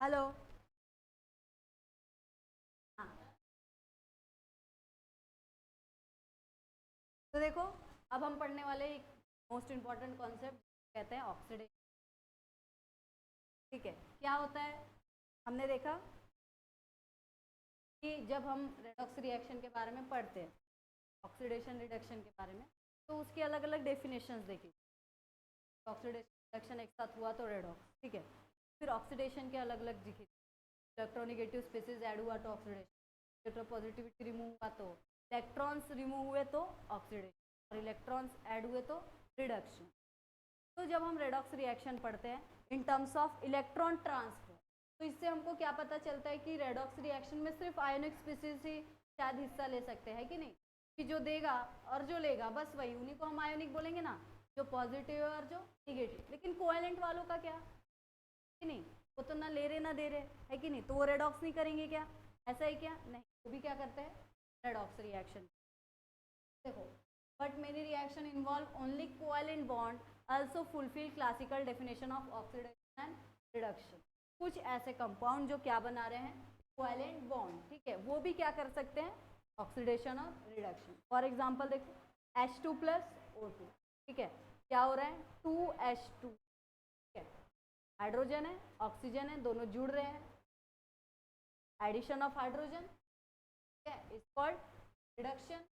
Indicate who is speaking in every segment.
Speaker 1: Hello. हाँ, तो देखो, अब हम पढ़ने वाले एक मोस्ट इम्पॉर्टेंट कॉन्सेप्ट कहते हैं ऑक्सीडेशन। ठीक है, क्या होता है? हमने देखा कि जब हम रेडॉक्स रिएक्शन के बारे में पढ़ते हैं, ऑक्सीडेशन रिडक्शन के बारे में, तो उसकी अलग अलग डेफिनेशंस देखी। ऑक्सीडेशन रिडक्शन एक साथ हुआ तो रेडॉक्स, ठीक है। फिर ऑक्सीडेशन के अलग अलग दिखे, इलेक्ट्रोनिगेटिव स्पीसीज ऐड हुआ तो ऑक्सीडेशन, इलेक्ट्रोपॉजिटिविटी रिमूव हुआ तो, इलेक्ट्रॉन्स रिमूव हुए तो ऑक्सीडेशन, और इलेक्ट्रॉन्स ऐड हुए तो रिडक्शन। तो जब हम रेडॉक्स रिएक्शन पढ़ते हैं in terms of electron transfer, तो इससे हमको क्या पता चलता है कि रेडॉक्स रिएक्शन में सिर्फ आयोनिक स्पीसीज ही शायद हिस्सा ले सकते हैं, कि नहीं? कि जो देगा और जो लेगा बस वही, उन्हीं को हम आयोनिक बोलेंगे ना, जो पॉजिटिव है और जो निगेटिव। लेकिन कोवेलेंट वालों का क्या, कि नहीं? वो तो ना ले रहे ना दे रहे, है कि नहीं? तो वो रेडॉक्स नहीं करेंगे क्या? ऐसा ही क्या? नहीं, वो भी क्या करते हैं? Redox reaction. देखो, but many reaction involve only covalent bond also fulfill classical definition of oxidation and reduction। कुछ ऐसे कंपाउंड जो क्या बना रहे हैं? कोवेलेंट बॉन्ड, ठीक है, वो भी क्या कर सकते हैं? ऑक्सीडेशन और रिडक्शन। फॉर एग्जांपल देखो, H2 प्लस O2, ठीक है, क्या हो रहा है? 2H2, ठीक है, हाइड्रोजन है, ऑक्सीजन है, दोनों जुड़ रहे हैं, एडिशन ऑफ हाइड्रोजन, ठीक है, इज कॉल्ड रिडक्शन।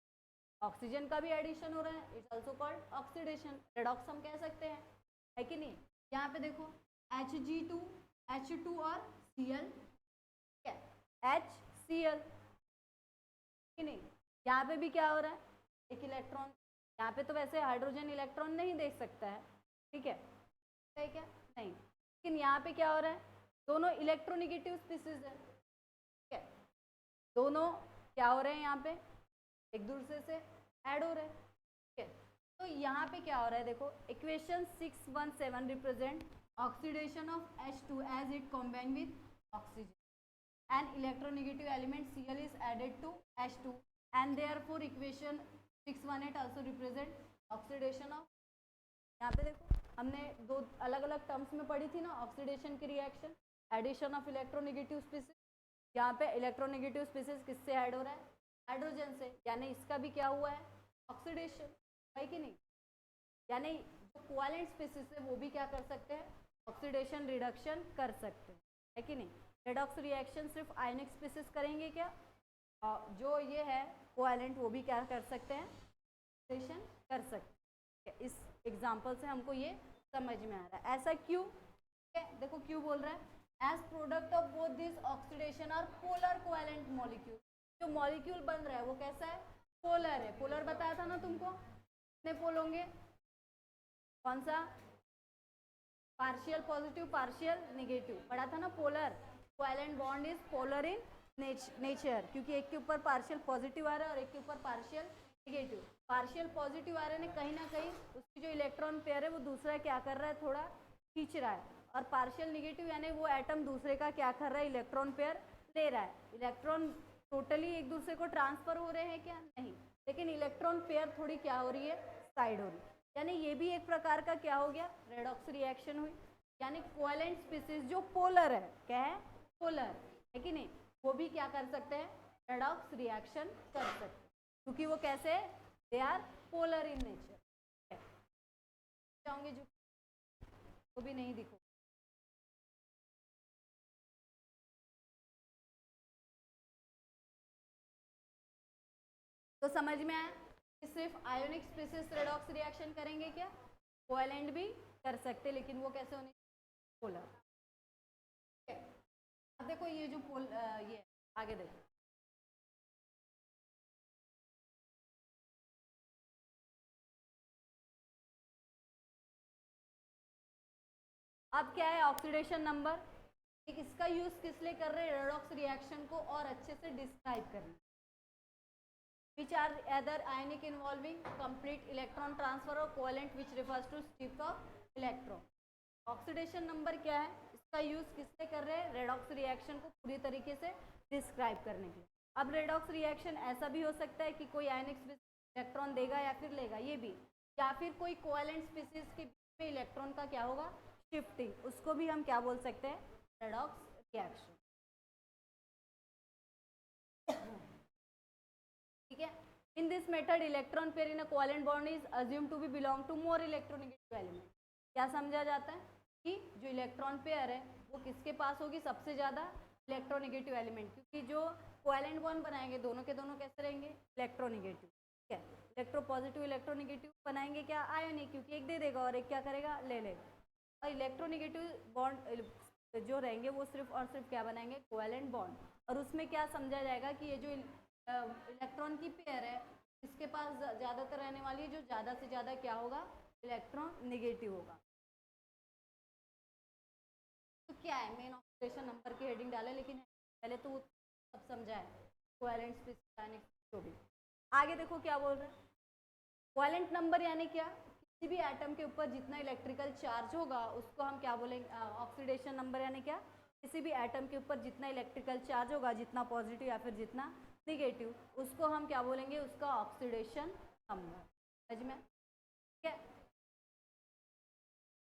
Speaker 1: ऑक्सीजन का भी एडिशन हो रहा है, it's also called oxidation. Redox हम कह सकते हैं, है कि नहीं? यहाँ पे देखो, Hg2, H2 और Cl, ठीक है, HCl, कि नहीं? यहाँ पे भी क्या हो रहा है? एक इलेक्ट्रॉन, यहाँ पे तो वैसे हाइड्रोजन इलेक्ट्रॉन नहीं दे सकता है, ठीक है, सही क्या? नहीं, लेकिन यहाँ पे क्या हो रहा है? दोनों इलेक्ट्रोनिगेटिव स्पीसीज है, ठीक है, दोनों क्या हो रहे हैं? यहाँ पे एक दूसरे से ऐड हो रहे हैं, ठीक है। तो यहाँ पे क्या हो रहा है? देखो, equation 617 represent oxidation of H2 as it combine with oxygen, an electronegative element Cl is added to H2, and therefore equation 618 also represent oxidation of। यहाँ पे देखो, हमने दो अलग अलग टर्म्स में पढ़ी थी ना ऑक्सीडेशन की reaction, addition of electronegative species. यहाँ पे इलेक्ट्रोनेगेटिव स्पीसीज किससे ऐड हो रहा है? हाइड्रोजन से, यानी इसका भी क्या हुआ है? ऑक्सीडेशन, है कि नहीं? यानी जो कोवेलेंट स्पीसीज है वो भी क्या कर सकते हैं? ऑक्सीडेशन रिडक्शन कर सकते हैं, है कि नहीं? रेडॉक्स रिएक्शन सिर्फ आयनिक स्पीसीज करेंगे क्या? जो ये है कोवेलेंट, वो भी क्या कर सकते हैं? ऑक्सीडेशन कर सकते हैं। इस एग्जाम्पल से हमको ये समझ में आ रहा है। ऐसा क्यों? देखो क्यों बोल रहा है? As product of both this oxidation और पोलर कोवेलेंट मॉलिक्यूल। जो मॉलिक्यूल बन रहा है वो कैसा है? पोलर है। पोलर बताया था ना तुमको, कितने पोल होंगे? कौन सा? पार्शियल पॉजिटिव, पार्शियल नेगेटिव पढ़ा था ना, polar. Covalent bond is polar in nature, क्योंकि एक के ऊपर पार्शियल पॉजिटिव आ रहा है और एक के ऊपर पार्शियल नेगेटिव। पार्शियल पॉजिटिव आ रहे ने कहीं ना कहीं उसकी जो इलेक्ट्रॉन पेयर है वो दूसरा क्या कर रहा है? थोड़ा खींच रहा है। और पार्शियल नेगेटिव यानी वो एटम दूसरे का क्या कर रहा है? इलेक्ट्रॉन पेयर ले रहा है। इलेक्ट्रॉन टोटली एक दूसरे को ट्रांसफर हो रहे हैं क्या? नहीं, लेकिन इलेक्ट्रॉन पेयर थोड़ी क्या हो रही है? साइड हो रही है। यानी ये भी एक प्रकार का क्या हो गया? रेडॉक्स रिएक्शन हुई। यानी कोवेलेंट स्पीसीज जो पोलर है, क्या है? पोलर है कि नहीं? वो भी क्या कर सकते हैं? रेडॉक्स रिएक्शन कर सकते हैं, क्योंकि वो कैसे? They are polar in nature. जाऊंगे जो वो भी नहीं दिखो। तो समझ में आया कि सिर्फ आयोनिक स्पीसीज रेडॉक्स रिएक्शन करेंगे क्या? कोवेलेंट भी कर सकते, लेकिन वो कैसे होने? पोलर। अब देखो ये जो ये आगे देखो, अब क्या है? Oxidation number. एक इसका यूज किस लिए कर रहे हैं? रेडॉक्स रिएक्शन को और अच्छे से डिस्क्राइब करने। which are either ionic involving complete electron transfer or covalent which refers to shift of electron। Oxidation number क्या है? इसका यूज किससे कर रहे हैं? रेडॉक्स रिएक्शन को पूरी तरीके से डिस्क्राइब करने के लिए। अब रेडॉक्स रिएक्शन ऐसा भी हो सकता है कि कोई आयनिक इलेक्ट्रॉन देगा या फिर लेगा, ये भी, या फिर कोई कोवेलेंट स्पीसीज के बीच में इलेक्ट्रॉन का क्या होगा? शिफ्टिंग, उसको भी हम क्या बोल सकते हैं? Redox reaction. ठीक है, in this method electron pair in a covalent bond is assume to be belong to more electronegative element. क्या समझा जाता है कि जो इलेक्ट्रॉन पेयर है वो किसके पास होगी, सबसे ज़्यादा इलेक्ट्रोनेगेटिव एलिमेंट, क्योंकि जो कोवेलेंट बॉन्ड बनाएंगे दोनों के दोनों कैसे रहेंगे, इलेक्ट्रोनेगेटिव। ठीक है, इलेक्ट्रो पॉजिटिव इलेक्ट्रोनेगेटिव बनाएंगे क्या, आयोनिक, क्योंकि एक दे देगा और एक क्या करेगा, ले लेगा। और इलेक्ट्रोनेगेटिव बॉन्ड जो रहेंगे वो सिर्फ और सिर्फ क्या बनाएंगे, कोवेलेंट बॉन्ड। और उसमें क्या समझा जाएगा कि ये जो इलेक्ट्रॉन की पेयर है इसके पास ज़्यादातर रहने वाली है, जो ज़्यादा से ज़्यादा क्या होगा, इलेक्ट्रॉन नेगेटिव होगा। तो क्या है, मेन ऑक्सीडेशन नंबर की हेडिंग डाले, लेकिन पहले तो सब समझा है, कोवेलेंट स्पेसिफिक जो भी। आगे देखो क्या बोल रहे हैं, कोवेलेंट नंबर यानी क्या, किसी भी एटम के ऊपर जितना इलेक्ट्रिकल चार्ज होगा उसको हम क्या बोलेंगे, ऑक्सीडेशन नंबर यानी क्या, किसी भी एटम के ऊपर जितना इलेक्ट्रिकल चार्ज होगा, जितना पॉजिटिव या फिर जितना निगेटिव, उसको हम क्या बोलेंगे, उसका ऑक्सीडेशन नंबर। समझ में, ठीक है।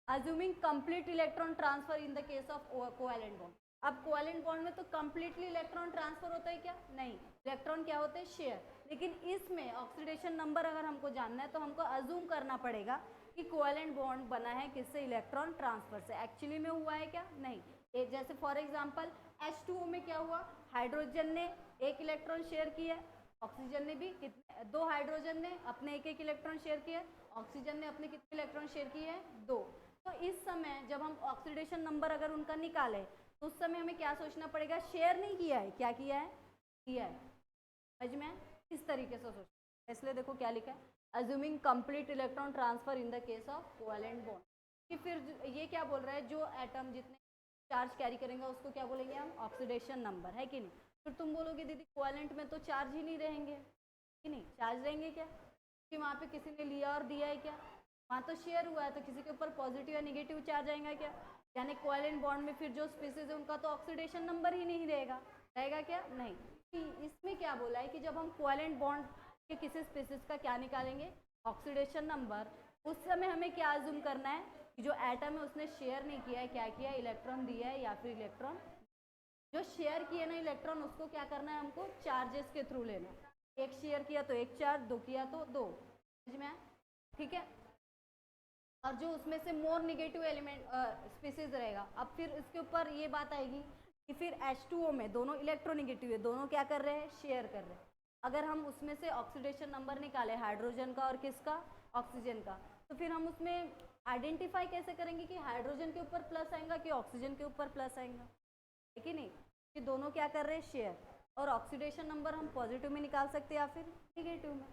Speaker 1: Assuming complete electron transfer in the case of covalent bond. अब कोवेलेंट बॉन्ड में तो कंप्लीटली इलेक्ट्रॉन ट्रांसफर होता है क्या, नहीं, इलेक्ट्रॉन क्या होते हैं, शेयर। लेकिन इसमें ऑक्सीडेशन नंबर अगर हमको जानना है तो हमको अज्यूम करना पड़ेगा कि कोवेलेंट बॉन्ड बना है किससे, इलेक्ट्रॉन ट्रांसफर से। एक्चुअली में हुआ है क्या, नहीं। जैसे फॉर एग्जांपल H2O में क्या हुआ, हाइड्रोजन ने एक इलेक्ट्रॉन शेयर किया, ऑक्सीजन ने भी कितने, दो हाइड्रोजन ने अपने एक एक इलेक्ट्रॉन शेयर किया, ऑक्सीजन ने अपने कितने इलेक्ट्रॉन शेयर किए हैं, दो। तो इस समय जब हम ऑक्सीडेशन नंबर अगर उनका निकालें तो उस समय हमें क्या सोचना पड़ेगा, शेयर नहीं किया है, क्या किया है, किया है। समझ में, इस तरीके से सोचना, इसलिए देखो क्या लिखा है, assuming complete electron transfer in the case of covalent bond. कि फिर ये क्या बोल रहा है, जो एटम जितने चार्ज कैरी करेंगे उसको क्या बोलेंगे हम, ऑक्सीडेशन नंबर, है कि नहीं। फिर तुम बोलोगे दीदी कोवेलेंट में तो चार्ज ही नहीं रहेंगे, कि नहीं, चार्ज रहेंगे क्या, कि वहाँ पे किसी ने लिया और दिया है क्या, वहाँ तो शेयर हुआ है, तो किसी के ऊपर पॉजिटिव या निगेटिव चार्ज आएगा क्या, यानी कोवेलेंट बॉन्ड में फिर जो स्पीसीज है उनका तो ऑक्सीडेशन नंबर ही नहीं रहेगा, रहेगा क्या, नहीं। इसमें क्या बोला है कि जब हम कोवेलेंट बॉन्ड के किसी स्पीसीज का क्या निकालेंगे, ऑक्सीडेशन नंबर, उस समय हमें क्या अज्यूम करना है कि जो एटम है उसने शेयर नहीं किया है, क्या किया है, इलेक्ट्रॉन दिया है या फिर इलेक्ट्रॉन, जो शेयर किए ना इलेक्ट्रॉन उसको क्या करना है, हमको चार्जेस के थ्रू लेना, एक शेयर किया तो एक चार्ज, दो किया तो दो। समझ में, ठीक है। और जो उसमें से मोर निगेटिव एलिमेंट स्पीसीज रहेगा, अब फिर इसके ऊपर ये बात आएगी कि फिर H2O में दोनों इलेक्ट्रोनिगेटिव है, दोनों क्या कर रहे हैं, शेयर कर रहे हैं। अगर हम उसमें से ऑक्सीडेशन नंबर निकाले हाइड्रोजन का और किसका, ऑक्सीजन का, तो फिर हम उसमें आइडेंटिफाई कैसे करेंगे कि हाइड्रोजन के ऊपर प्लस आएगा कि ऑक्सीजन के ऊपर प्लस आएगा, है कि नहीं, कि दोनों क्या कर रहे हैं, शेयर। और ऑक्सीडेशन नंबर हम पॉजिटिव में निकाल सकते हैं या फिर निगेटिव में,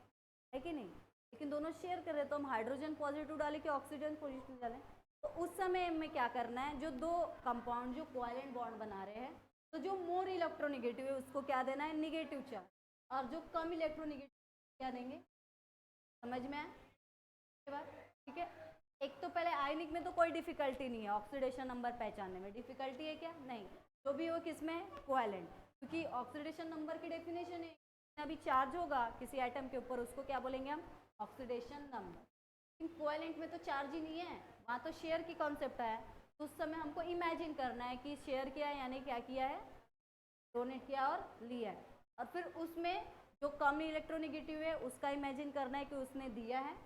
Speaker 1: है कि नहीं, लेकिन दोनों शेयर कर रहे हैं, तो हम हाइड्रोजन पॉजिटिव डालें कि ऑक्सीजन पॉजिटिव डालें। तो उस समय हमें क्या करना है, जो दो कंपाउंड जो कोवेलेंट बॉन्ड बना रहे हैं, तो जो मोर इलेक्ट्रोनिगेटिव है उसको क्या देना है, निगेटिव चार्ज, और जो कम इलेक्ट्रोनिगेटिव क्या देंगे। समझ में आया, ठीक है। एक तो पहले आयनिक में तो कोई डिफिकल्टी नहीं है ऑक्सीडेशन नंबर पहचानने में, डिफिकल्टी है क्या, नहीं, जो भी हो किस में, कोवेलेंट, क्योंकि ऑक्सीडेशन नंबर की डेफिनेशन है अभी चार्ज होगा किसी एटम के ऊपर उसको क्या बोलेंगे हम, ऑक्सीडेशन नंबर। लेकिन कोवेलेंट में तो चार्ज ही नहीं है, वहाँ तो शेयर की कॉन्सेप्ट है, तो उस समय हमको इमेजिन करना है कि शेयर किया है यानी क्या किया है, डोनेट किया और लिया है। और फिर उसमें जो कम इलेक्ट्रोनिगेटिव है उसका इमेजिन करना है कि उसने दिया है,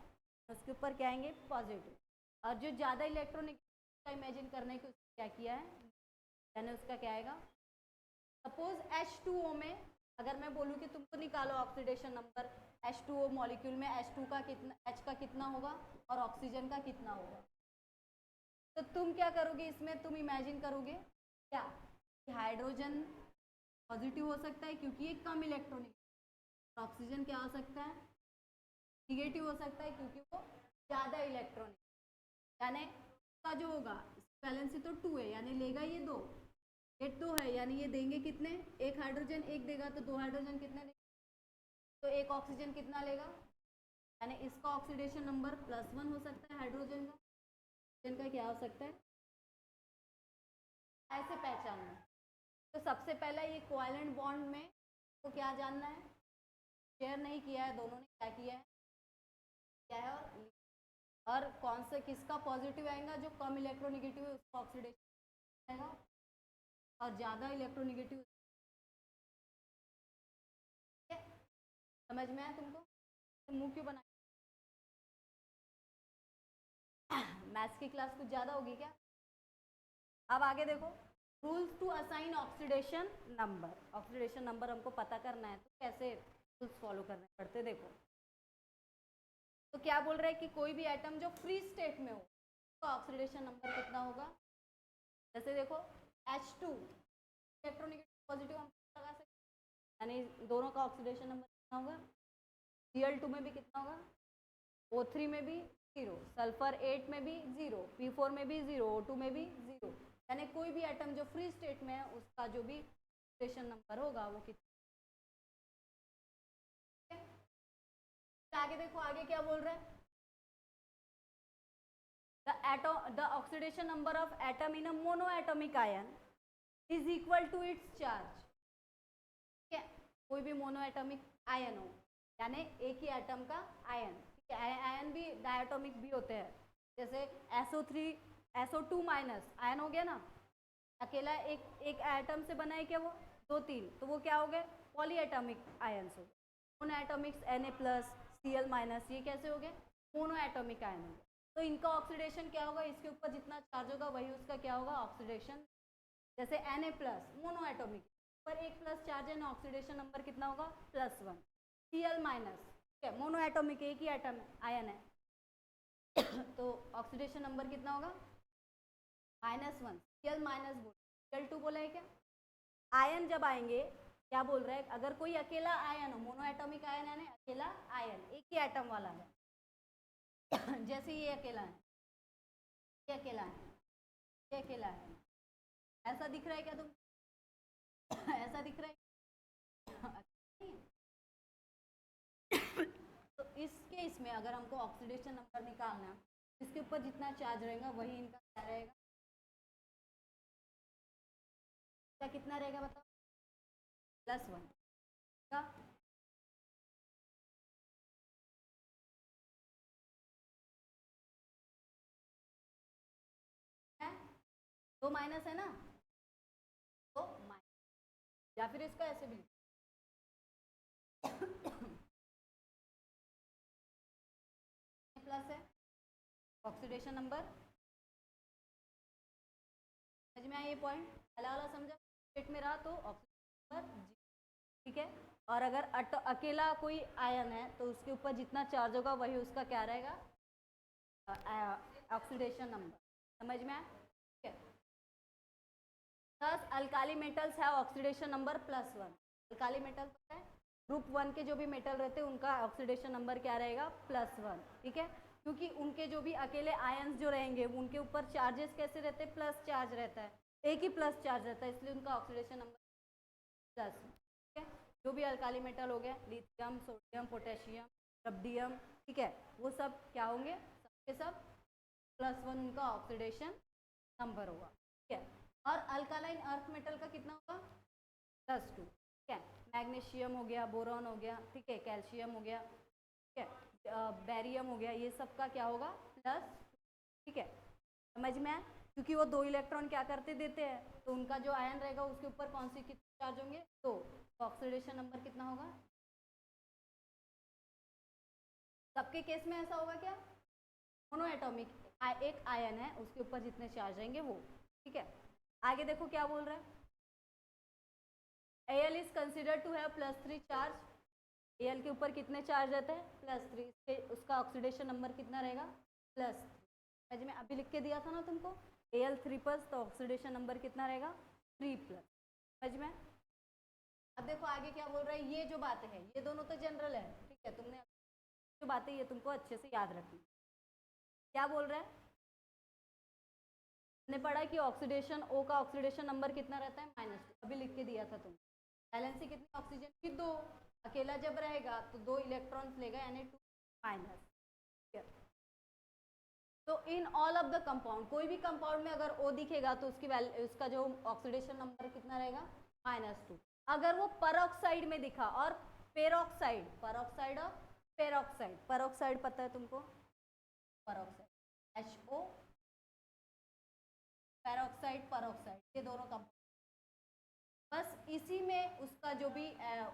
Speaker 1: उसके ऊपर क्या आएंगे, पॉजिटिव। और जो ज़्यादा इलेक्ट्रोनिगेटिव का इमेजिन करना है कि उसने क्या किया है, यानी उसका क्या आएगा। सपोज H2O में अगर मैं बोलूँ कि तुमको निकालो ऑक्सीडेशन नंबर, H2O मॉलिक्यूल में H2 का कितना, H का कितना होगा और ऑक्सीजन का कितना होगा, तो तुम क्या करोगे, इसमें तुम इमेजिन करोगे क्या कि हाइड्रोजन पॉजिटिव हो सकता है क्योंकि ये कम इलेक्ट्रॉनिक, ऑक्सीजन क्या हो सकता है, निगेटिव हो सकता है क्योंकि वो ज़्यादा इलेक्ट्रॉनिक, यानी का जो होगा वैलेंसी तो 2 है यानी लेगा ये 2, ये 2 है यानी ये देंगे कितने, एक हाइड्रोजन एक देगा, तो 2 हाइड्रोजन कितने देगा, तो एक ऑक्सीजन कितना लेगा, यानी इसका ऑक्सीडेशन नंबर +1 हो सकता है, हाइड्रोजन का क्या हो सकता है, ऐसे पहचानना। तो सबसे पहला ये कोवेलेंट बॉन्ड में तो क्या जानना है, शेयर नहीं किया है, दोनों ने क्या किया है, क्या है, और कौन सा किसका पॉजिटिव आएगा, जो कम इलेक्ट्रोनिगेटिव है उसका ऑक्सीडेशन आएगा, और ज़्यादा इलेक्ट्रोनिगेटिव, समझ में आया तुमको? तो मुंह क्यों बनाया? मैथ्स की क्लास कुछ ज़्यादा होगी क्या? अब आगे देखो, rules to assign oxidation number. Oxidation number हमको पता करना है तो कैसे रूल्स फॉलो करने पड़ते, देखो। तो क्या बोल रहा है कि कोई भी एटम जो फ्री स्टेट में हो तो ऑक्सीडेशन नंबर कितना होगा? जैसे देखो H2 इलेक्ट्रोनेगेटिव पॉजिटिव हम लगा सकते हैं, यानी दोनों का ऑक्सीडेशन नंबर कितना होगा? Cl2 में भी कितना होगा? O3 में भी 0, सल्फर 8 में भी 0, P4 में भी 0, O2 में भी 0, यानी कोई भी एटम जो फ्री स्टेट में है उसका जो भी ऑक्सीडेशन नंबर होगा वो कितना। आगे देखो, आगे क्या बोल रहा है? The oxidation number of atom in a monoatomic ion is equal to its charge। ठीक है, कोई भी मोनोएटॉमिक आयन हो, यानी एक ही एटम का आयन, आयन भी डायटोमिक भी होते हैं, जैसे SO3 SO2 माइनस आयन हो गया ना, अकेला एक एटम से बना है क्या वो? 2 3, तो वो क्या हो गए? पॉलीएटॉमिक आयन्स हो गए। मोनोएटॉमिक्स Na+, Cl-, ये कैसे हो गए? मोनोएटॉमिक आयन हो गए। तो इनका ऑक्सीडेशन क्या होगा? इसके ऊपर जितना चार्ज होगा वही उसका क्या होगा? ऑक्सीडेशन। जैसे Na+ मोनोएटॉमिक पर 1+ चार्ज है ना, ऑक्सीडेशन नंबर कितना होगा? +1। Cl-, ठीक है, मोनोएटॉमिक एक ही एटम आयन है तो ऑक्सीडेशन नंबर कितना होगा? -1। Cl- Cl2 बोला है क्या? आयन जब आएंगे, क्या बोल रहा है? अगर कोई अकेला आयन हो, मोनोएटॉमिक आयन है ना, अकेला आयन एक ही एटम वाला है जैसे ये अकेला है, ये अकेला है, ये अकेला है, ऐसा दिख रहा है क्या तुम? ऐसा दिख रहा है तो इस केस में अगर हमको ऑक्सीडेशन नंबर निकालना है, इसके ऊपर जितना चार्ज रहेगा वही इनका क्या रहेगा? क्या कितना रहेगा बताओ? +1 का। है 2 माइनस है ना, तो माइनस, या फिर इसका ऐसे भी प्लस है ऑक्सीडेशन नंबर। समझ में आया ये पॉइंट? पहला वाला समझा, स्टेट में रहा तो ऑक्सीडेशन नंबर, ठीक है। और अगर अकेला कोई आयन है तो उसके ऊपर जितना चार्ज होगा वही उसका क्या रहेगा? Oxidation number. समझ में आया? ठीक है। Thus alkali metals have oxidation number +1। Alkali metal पता है, ग्रुप 1 के जो भी मेटल रहते हैं उनका ऑक्सीडेशन नंबर क्या रहेगा? +1। ठीक है, क्योंकि उनके जो भी अकेले आयन्स जो रहेंगे उनके ऊपर चार्जेस कैसे रहते हैं? प्लस चार्ज रहता है, एक ही प्लस चार्ज रहता है, इसलिए उनका ऑक्सीडेशन नंबर +। ठीक है, जो भी अल्काली मेटल हो गया, लिथियम, सोडियम, पोटेशियम, रब्डियम, ठीक है, वो सब क्या होंगे? सबके सब +1 उनका ऑक्सीडेशन नंबर होगा। ठीक है, और अल्कालाइन अर्थ मेटल का कितना होगा? +2। ठीक है, मैग्नीशियम हो गया, बोरॉन हो गया, ठीक है, कैल्शियम हो गया, ठीक है, बैरियम हो गया, ये सब का क्या होगा? +। ठीक है, समझ में आया? क्योंकि वो 2 इलेक्ट्रॉन क्या करते देते हैं, तो उनका जो आयन रहेगा उसके ऊपर कौन सी कितने चार्ज होंगे? 2, तो ऑक्सीडेशन नंबर कितना होगा? सबके केस में ऐसा होगा क्या? मोनोएटॉमिक एक आयन है उसके ऊपर जितने चार्ज रहेंगे वो। ठीक है, आगे देखो क्या बोल रहा है? Al is considered to have +3 charge. Al के ऊपर कितने चार्ज रहते हैं? +3, उसका ऑक्सीडेशन नंबर कितना रहेगा? +3। मैं अभी लिख के दिया था ना तुमको, Al3+, तो ऑक्सीडेशन नंबर कितना रहेगा? 3+। समझ में? अब देखो आगे क्या बोल रहा है, ये जो बातें हैं ये दोनों तो जनरल है, ठीक है, तुमने जो बातें ये तुमको अच्छे से याद रखनी। क्या बोल रहा है? हमने पढ़ा कि ऑक्सीडेशन O का ऑक्सीडेशन नंबर कितना रहता है? -2, अभी लिख के दिया था तुम। वैलेंसी कितनी ऑक्सीजन की? 2, अकेला जब रहेगा तो 2 इलेक्ट्रॉन्स लेगा, यानी 2-। तो in all of the compound, कोई भी कंपाउंड में अगर O दिखेगा तो उसका जो ऑक्सीडेशन नंबर कितना रहेगा? -2। अगर वो परऑक्साइड में दिखा, और पेरोक्साइड, परऑक्साइड और पेरोक्साइड, परऑक्साइड पता है तुमको? परऑक्साइड HO, पेरोक्साइड, परऑक्साइड, ये दोनों कंपाउंड इसी में उसका जो भी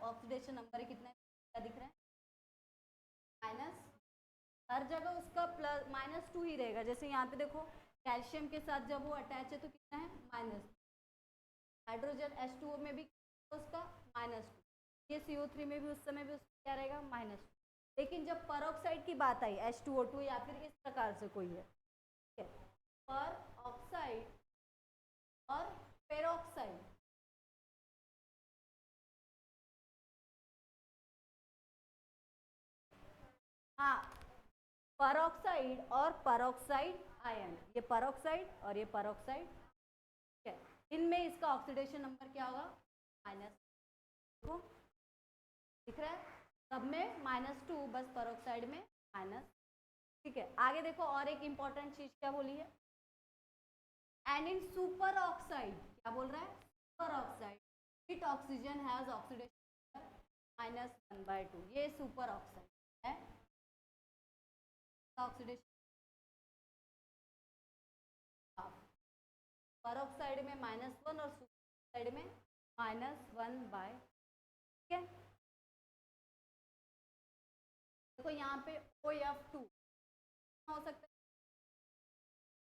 Speaker 1: ऑक्सीडेशन नंबर है कितना क्या दिख रहा है, माइनस, हर जगह उसका प्लस -2 ही रहेगा। जैसे यहाँ पे देखो कैल्शियम के साथ जब वो अटैच है तो कितना है, -2। हाइड्रोजन H2O में भी उसका -2, ये CO3 में भी उस समय भी उसका क्या रहेगा, -2। लेकिन जब परऑक्साइड की बात आई, H2O2 या फिर इस प्रकार से कोई है, ठीक है, पर ऑक्साइड और पेरोक्साइड, हाँ, परऑक्साइड और परऑक्साइड आयन, ये परऑक्साइड और ये परऑक्साइड, ठीक है, इनमें इसका ऑक्सीडेशन नंबर क्या होगा, -2। दिख रहा है, सब में -2, बस परऑक्साइड में माइनस, ठीक है। आगे देखो और एक इंपॉर्टेंट चीज क्या बोली है, एंड इन सुपर ऑक्साइड, क्या बोल रहा है, super oxide it oxygen has oxidation -1/2, ये सुपर ऑक्साइड है, ऑक्सीडेशन परऑक्साइड में -1 और सुपर ऑक्साइड में -1/, ठीक है। देखो यहाँ पे OF2 हो सकता है,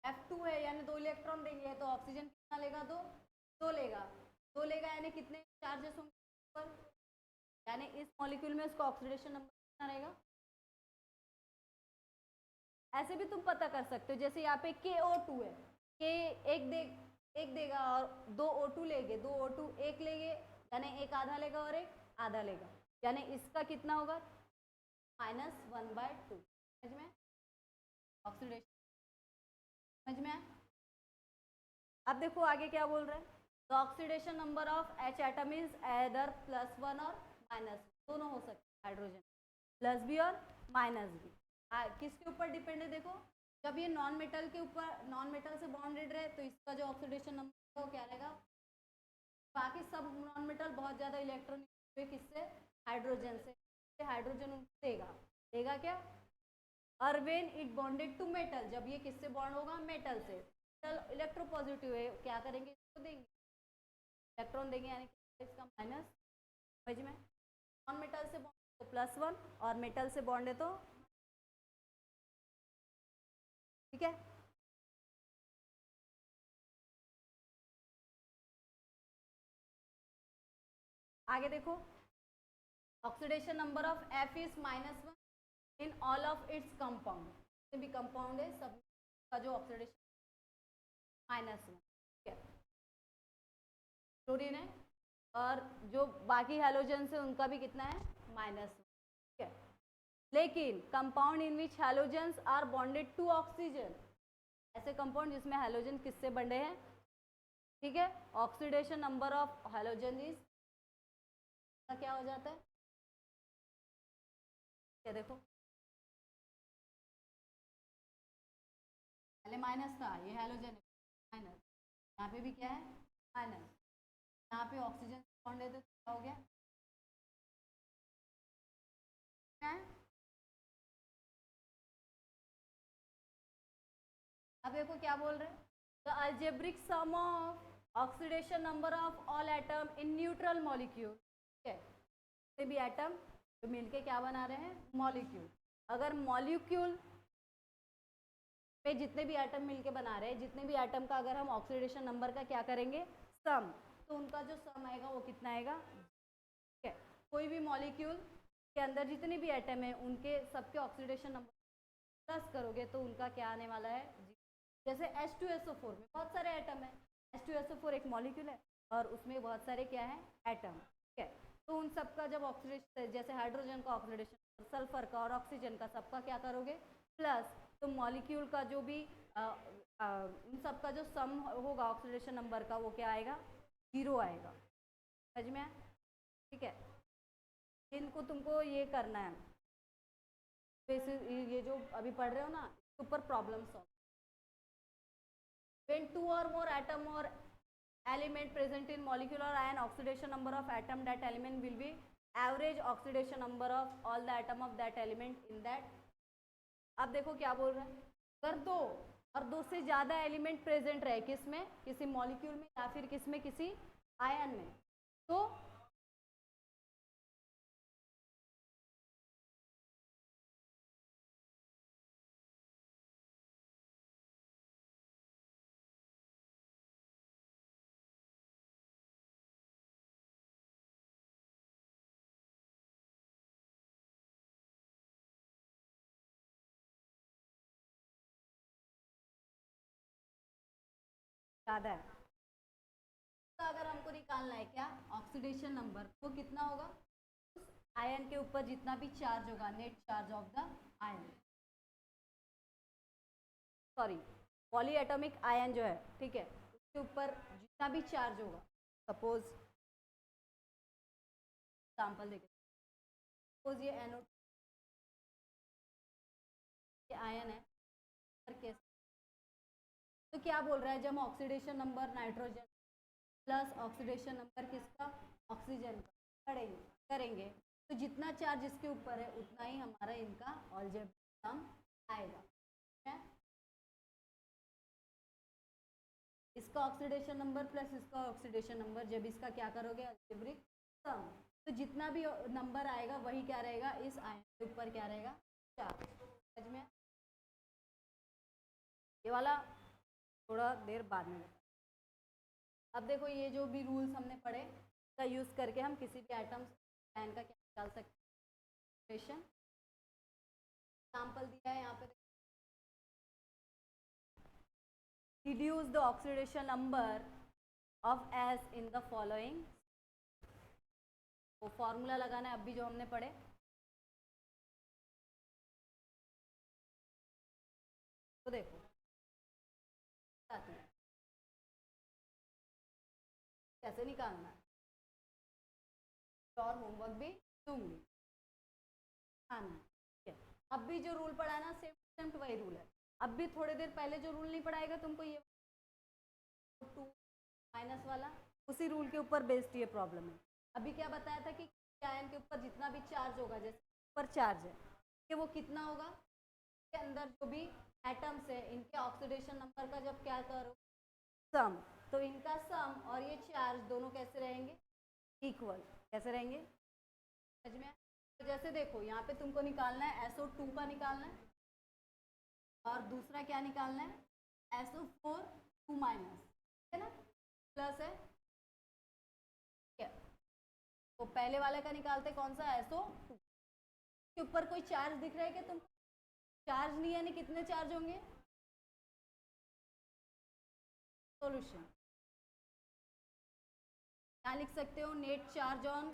Speaker 1: F2 है यानी 2 इलेक्ट्रॉन देंगे तो ऑक्सीजन कितना लेगा, 2 लेगा, 2 लेगा यानी कितने चार्जेस होंगे पर, यानी इस मॉलिक्यूल में उसका ऑक्सीडेशन नंबर कितना रहेगा। ऐसे भी तुम पता कर सकते हो, जैसे यहाँ पे KO2 है, K एक देगा और 2 O2 लेंगे, 2 O2 एक लेंगे यानी एक आधा लेगा और एक आधा लेगा, यानी इसका कितना होगा, -1/2। समझ में, ऑक्सीडेशन समझ में। अब देखो आगे क्या बोल रहे हैं, the oxidation number of H atom is either +1 और -1, दोनों हो सकते हैं, हाइड्रोजन प्लस भी और माइनस भी। किसके ऊपर डिपेंड है, देखो जब ये नॉन मेटल के ऊपर, नॉन मेटल से बॉन्डेड रहे तो इसका जो ऑक्सीडेशन नंबर वो क्या रहेगा, बाकी सब नॉन मेटल बहुत ज़्यादा इलेक्ट्रॉन किससे, हाइड्रोजन से, हाइड्रोजन देगा, देगा क्या, और when it bonded to metal, जब ये किससे बॉन्ड होगा, मेटल से, मेटल इलेक्ट्रोपॉजिटिव है, क्या करेंगे, इसको देंगे, इलेक्ट्रॉन देंगे यानी इसका माइनस। समझ में, नॉन मेटल से बॉन्ड तो +1 और मेटल से बॉन्ड है तो, ठीक है। आगे देखो, oxidation number of F is -1 in all of its compound, जितने भी कंपाउंड है सब का जो ऑक्सीडेशन -1, ठीक है, क्लोरीन है, और जो बाकी हैलोजन है उनका भी कितना है, -1, ठीक है। लेकिन compound in which halogens are bonded to oxygen, ऐसे कंपाउंड जिसमें हैलोजन किससे बंधे हैं, ठीक है, oxidation number of halogen is क्या हो जाता है, क्या देखो पहले माइनस था, ये हैलोजन माइनस, यहाँ पे भी क्या है, माइनस, यहाँ पे ऑक्सीजन बॉन्ड है तो क्या हो गया, क्या है, अब देखो क्या बोल रहे हैं, the algebraic sum of oxidation number of all atom in neutral molecule, ठीक है, कोई भी एटम तो मिलके क्या बना रहे हैं, मॉलिक्यूल, अगर मॉलिक्यूल में जितने भी एटम मिलके बना रहे हैं, जितने भी एटम का अगर हम ऑक्सीडेशन नंबर का क्या करेंगे, सम, तो उनका जो सम आएगा वो कितना आएगा, ठीक है। कोई भी मॉलिक्यूल के अंदर जितने भी एटम है उनके सबके ऑक्सीडेशन नंबर प्लस करोगे तो उनका क्या आने वाला है, जैसे H2SO4 में बहुत सारे एटम है, H2SO4 एक मॉलिक्यूल है और उसमें बहुत सारे क्या है, एटम, ठीक है, तो उन सबका जब ऑक्सीडेशन, जैसे हाइड्रोजन का ऑक्सीडेशन, सल्फर का और ऑक्सीजन का सबका क्या करोगे, प्लस, तो मॉलिक्यूल का जो भी उन सब का जो सम होगा ऑक्सीडेशन नंबर का वो क्या आएगा, 0 आएगा। समझ में, ठीक है, इनको तुमको ये करना है, ये जो अभी पढ़ रहे हो ना ऊपर problem solve, when 2 or more atom or element present in molecule or ion, oxidation number of atom that element will be average oxidation number of all the atom of that element in that। अब देखो क्या बोल रहे हैं, अगर 2 और 2 से ज़्यादा एलिमेंट प्रेजेंट रहे किस में, किसी मॉलिक्यूल में या फिर किस में, किसी आयन में, तो याद है, तो अगर हमको निकालना है क्या ऑक्सीडेशन नंबर, वो कितना होगा उस आयन के ऊपर जितना भी चार्ज होगा, net charge of the ion, sorry poly atomic ion जो है, ठीक है, उसके ऊपर जितना भी चार्ज होगा, सपोज एग्जाम्पल देखें, सपोज ये एनओ आयन है, कैसे, तो क्या बोल रहा है, जब हम oxidation number nitrogen plus oxidation number किसका ऑक्सीजन का करेंगे तो जितना चार्ज इसके ऊपर है उतना ही हमारा इनका अलजेब्रिक सम आएगा, ठीक है। इसका ऑक्सीडेशन नंबर प्लस इसका ऑक्सीडेशन नंबर, जब इसका क्या करोगे अलजेब्रिक सम, तो जितना भी नंबर आएगा वही क्या रहेगा इस आयन के ऊपर क्या रहेगा चार्ज, समझ में। ये वाला थोड़ा देर बाद में। अब देखो ये जो भी रूल्स हमने पढ़े का यूज करके हम किसी भी आइटम आयन का क्या निकाल सकते हैं, एग्जाम्पल दिया है यहाँ पे, reduce the oxidation number of S in the following, वो फॉर्मूला लगाना है अभी जो हमने पढ़े, तो देखो कैसे निकालना है, और होमवर्क भी दूंगी आना, ठीक है। अब भी जो रूल पढ़ा ना सेम वही रूल है, अब भी थोड़ी देर पहले जो रूल नहीं पढ़ाएगा तुमको, ये 2 माइनस वाला, उसी रूल के ऊपर बेस्ड ये प्रॉब्लम है। अभी क्या बताया था कि आयन के ऊपर जितना भी चार्ज होगा, जैसे ऊपर चार्ज है कि वो कितना होगा, के अंदर जो भी एटम्स है इनके ऑक्सीडेशन नंबर का जब क्या करो सम, तो इनका सम और ये चार्ज दोनों कैसे रहेंगे इक्वल, कैसे रहेंगे समझ में। तो जैसे देखो यहाँ पे तुमको निकालना है SO2 का निकालना है, और दूसरा क्या निकालना है SO4 2 माइनस, है ना, प्लस है, क्या, तो पहले वाले का निकालते कौन सा SO2 के ऊपर कोई चार्ज दिख रहा है क्या तुम, चार्ज नहीं, यानी कितने चार्ज होंगे, सॉल्यूशन क्या लिख सकते हो, net charge on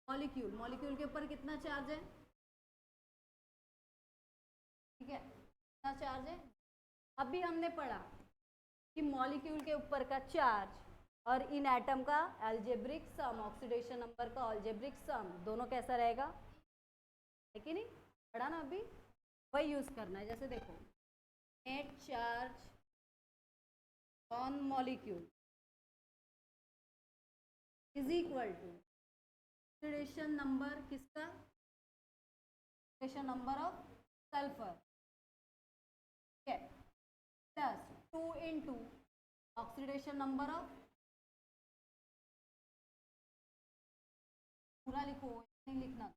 Speaker 1: molecule, molecule के ऊपर कितना चार्ज है, ठीक है, कितना चार्ज है। अभी हमने पढ़ा कि मॉलिक्यूल के ऊपर का चार्ज और इन एटम का अलजेब्रिक सम, ऑक्सीडेशन नंबर का अलजेब्रिक सम, दोनों कैसा रहेगा, है कि नहीं, पढ़ा ना अभी, वही यूज करना है। जैसे देखो net charge on molecule is equal to oxidation number किसका, ऑक्सीडेशन नंबर ऑफ सल्फर, ठीक है, plus 2 into oxidation number of, पूरा लिखो नहीं लिखना,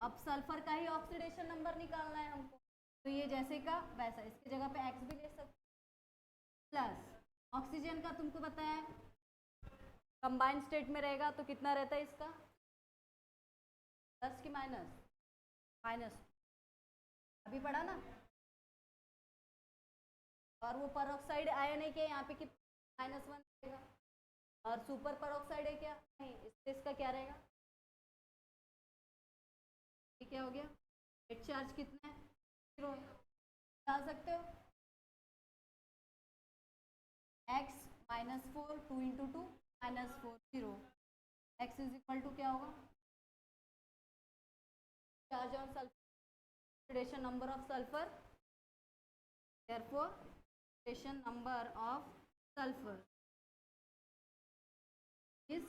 Speaker 1: अब सल्फर का ही ऑक्सीडेशन नंबर निकालना है हमको, तो ये जैसे का वैसा, इसकी जगह पे x भी ले सकते, प्लस ऑक्सीजन का तुमको बताया है कंबाइंड स्टेट में रहेगा तो कितना रहता है इसका, प्लस की माइनस, माइनस, अभी पढ़ा ना, और वो परऑक्साइड आयन है क्या यहाँ पे, कितना -1 रहेगा, और सुपर परऑक्साइड है क्या नहीं, इसका क्या रहेगा, क्या हो गया, नेट चार्ज कितना है 0 है, डाल सकते हो x -4 2 into 2 -4 0, x is equal to क्या होगा, charge on sulphur, oxidation number of sulphur, therefore oxidation number of sulphur is,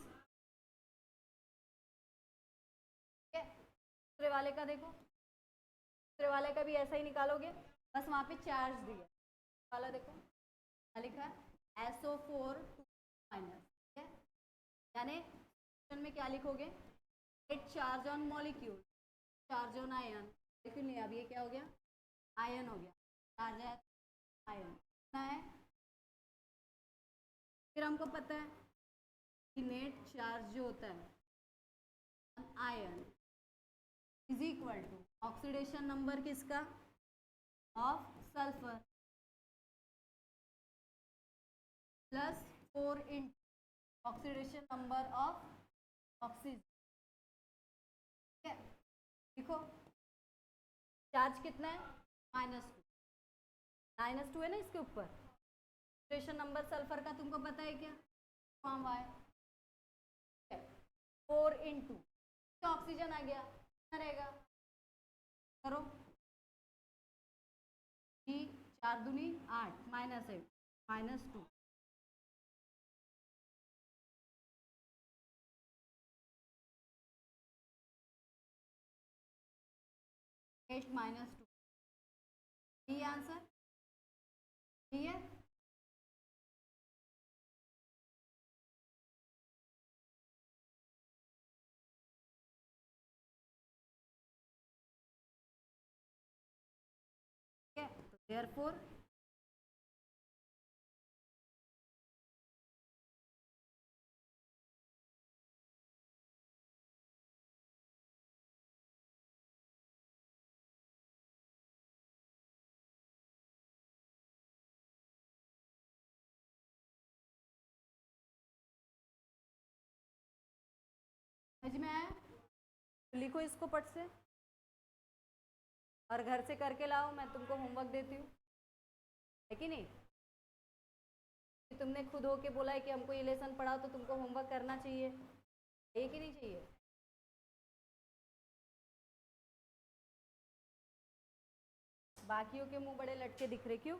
Speaker 1: दूसरे वाले का देखो, दूसरे वाले का भी ऐसा ही निकालोगे, बस वहाँ पे चार्ज दिया वाला देखो, क्या लिखा है? SO4 माइनस, ठीक है। यानी क्वेश्चन में क्या लिखोगे? 8 charge on molecule, charge on ion, लेकिन नहीं, अब ये क्या हो गया? आयन हो गया, चार्ज है आयन है। फिर हमको पता है कि नेट चार्ज जो होता है ion is equal to oxidation number किसका? Of sulphur plus 4 in oxidation number of oxygen, ठीक है। देखो चार्ज कितना है? -2, -2 है ना इसके ऊपर। ऑक्सीडेशन नंबर सल्फर का तुमको पता है क्या? फॉर्म है 4 × तो ऑक्सीजन आ गया, कितना रहेगा? करो जी, 4 दूनी 8 -8 -2, 8 -2, ये आंसर ठीक है। ठीक है, तो देयरफॉर समझ में आया? लिखो इसको पट से और घर से करके लाओ, मैं तुमको होमवर्क देती हूँ, है कि नहीं? तुमने खुद होके बोला है कि हमको ये लेसन पढ़ाओ, तो तुमको होमवर्क करना चाहिए, है कि नहीं चाहिए? बाकियों के मुंह बड़े लटके दिख रहे, क्यों?